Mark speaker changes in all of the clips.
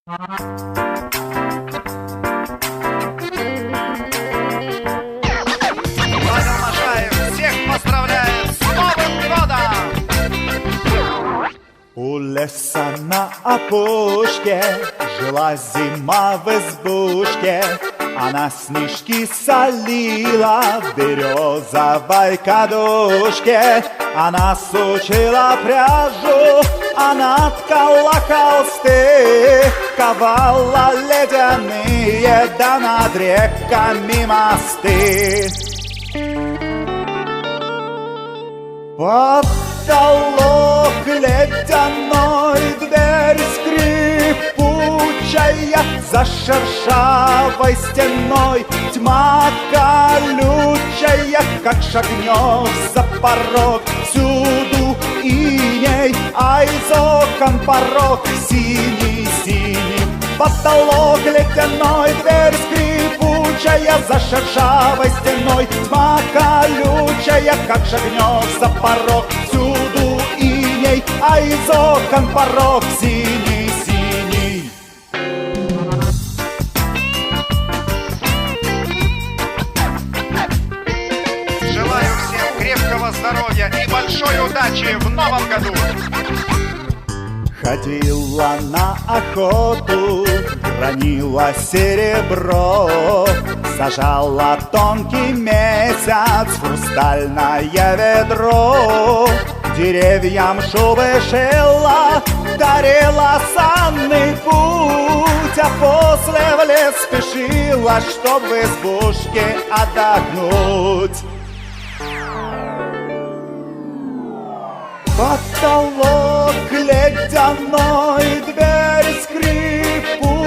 Speaker 1: Павел Машаев всех поздравляет с Новым годом!
Speaker 2: У леса на опушке жила зима в избушке. Она снежки солила в березовой кадушке. Она сучила пряжу, она ткала холсты, ковала ледяные, да над реками мосты. Потолок ледяной, дверь скрипучая, за шершавой стеной тьма колючая. Как шагнешь за порог, всюду иней, а из окон порог синий-синий. Потолок ледяной, дверь скрипучая, за шершавой стеной тьма колючая. Как шагнешь за порог, всюду иней, а из окон порог синий-синий.
Speaker 1: Желаю всем крепкого здоровья и большой удачи в новом году!
Speaker 2: Ходила на охоту, хранила серебро, сажала тонкий месяц в хрустальное ведро. Деревьям шубы шила, дарила санный путь, а после в лес спешила, чтоб в избушке отдохнуть. Потолок ледяной, дверь скрипучая,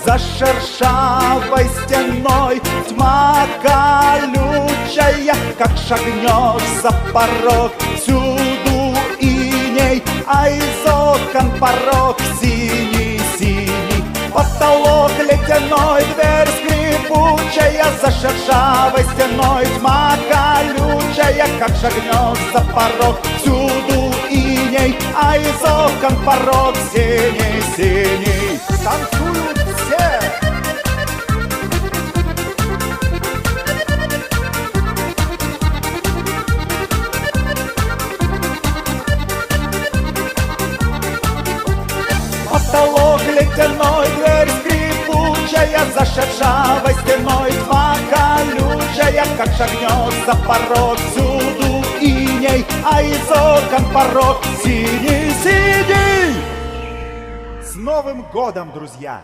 Speaker 2: за шершавой стеной тьма колючая. Как шагнешь за порог, всюду иней, а из окон порог синий-синий. Потолок ледяной, дверь скрипучая, за шершавой стеной тьма колючая. Как шагнешь за порог, всюду иней, а из окон порог синий-синий. Танцуют все! Потолок ледяной, дверь скрипучая, за шершавой стеной тьма колючая. Как шагнешь за порог, всюду иней, а из окон порог синий-синий. С Новым годом, друзья!